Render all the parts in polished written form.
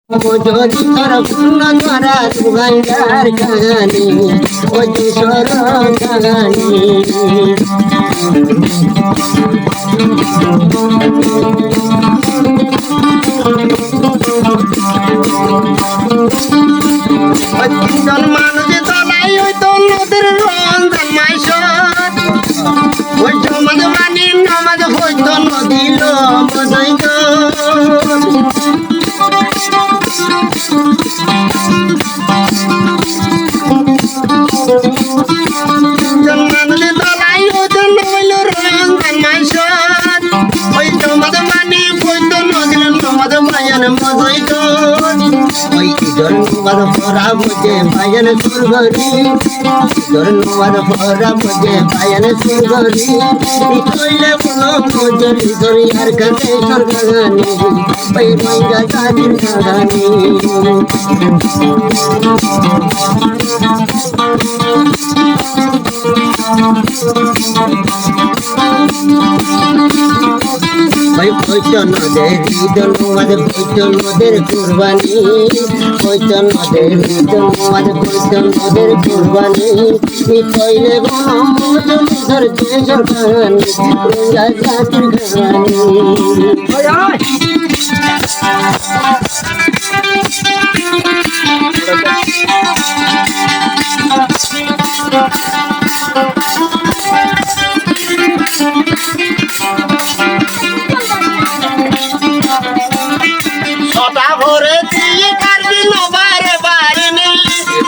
যদি তোর পূর্ণ ধরা দুগাইয়ার কাহানি ও কিশোর কাহানি তিনজন মানুষ তলাই হইতো নদীর রঞ্জন মাইসর ওই সমাজ মানি নমাজ হইতো নদীল বসাইত তিনজন মানুষ তলাই হইতো নইল রঞ্জন মাইসর ওই সমাজ মানি হইতো নদীল নমাজ মায়ান বসাইত ওই ইদর নুয়ার ফরা বুঝে বায়ান সুরগরি ইদর নুয়ার ফরা বুঝে বায়ান সুরগরি কইলে বলো মজরি দরিয়ার কাছে সরগানি ওই মাইয়া জাতির গানি ভাই পৈতন নদের ঈদল মাঝে পৈতন নদের কুরবানি পৈতন নদের ঈদল মাঝে পৈতন নদের কুরবানি কইলে ধর দেশর কাহানি রঙা জাতির কাহানি ছটা ভরে দিয়ে কারবি নবার বারিনি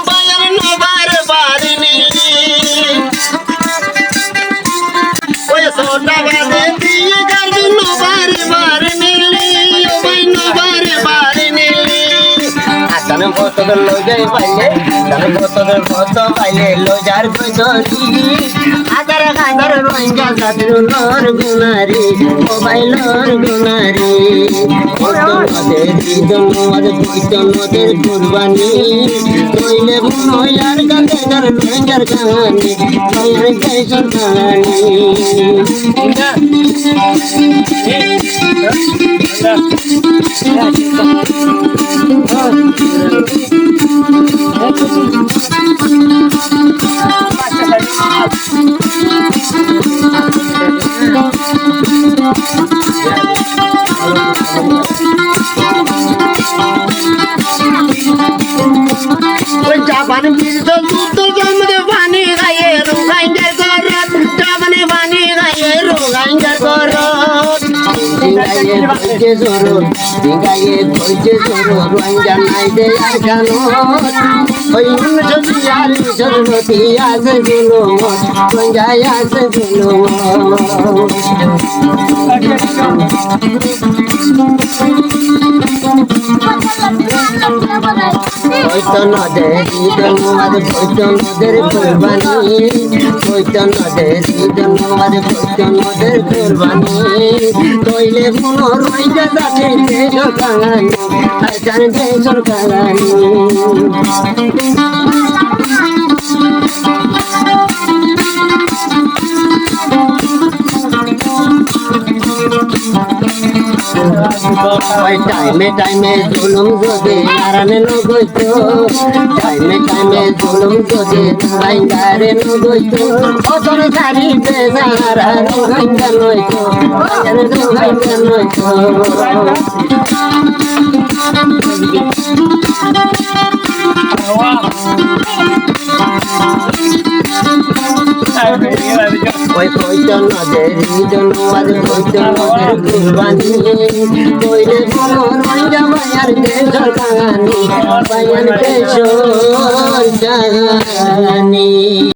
বায়ান নবার বারিনি ওই ছটা বাজে দিয়ে কারবি নবার বারিনি ও ভাই নবার বারিনি আসানে ভোতর লজাই পাইলে আসানে ভোতর ভোত পাইলে লজার কইতরি আদার গাদার রঙ্গা জাতির লর গুনারি ও ভাই লর গুনারি নদের ঈদল নদের পৈতন নদের কুরবানি কইলে মহিলার কাছে যার রঙ্গার কাহানি মায়ের দেশের কাহানি জাপান বিরুদ্ধ যুদ্ধ জন্মে পানি গায়ে রোগাইন্ডার করত জাপানে পানি গায়ে রোগাইন্ডার করত গায়ে বইছে জোর গায়ে বইছে জোর রোগাইন্ডা নাই দে আর জানো ওই সবিয়াল সরবতি আছে গুলো রোগাই আছে গুলো পৈতন নদের ঈদল মাঝে পৈতন নদের কুরবানি পৈতন নদের ঈদল মাঝে পৈতন নদের কুরবানি কইলে মনো রইজা জাতির দেশর কাহানি আসান দেশর কাহানি টাইমে টাইমে জুলুম যদি নারানে নগৈত টাইমে টাইমে জুলুম যদি বাইঙ্গারে নগৈত অতর সারি বেজারা রোগাইঙ্গা নইত রোগাইঙ্গা নইত ওই পৈতন নদের ঈদল মাঝে পৈতন নদের কুরবানি কইলে বলো রঙ্গা বায়ার দেশর কাহানি বায়ার দেশর কাহানি।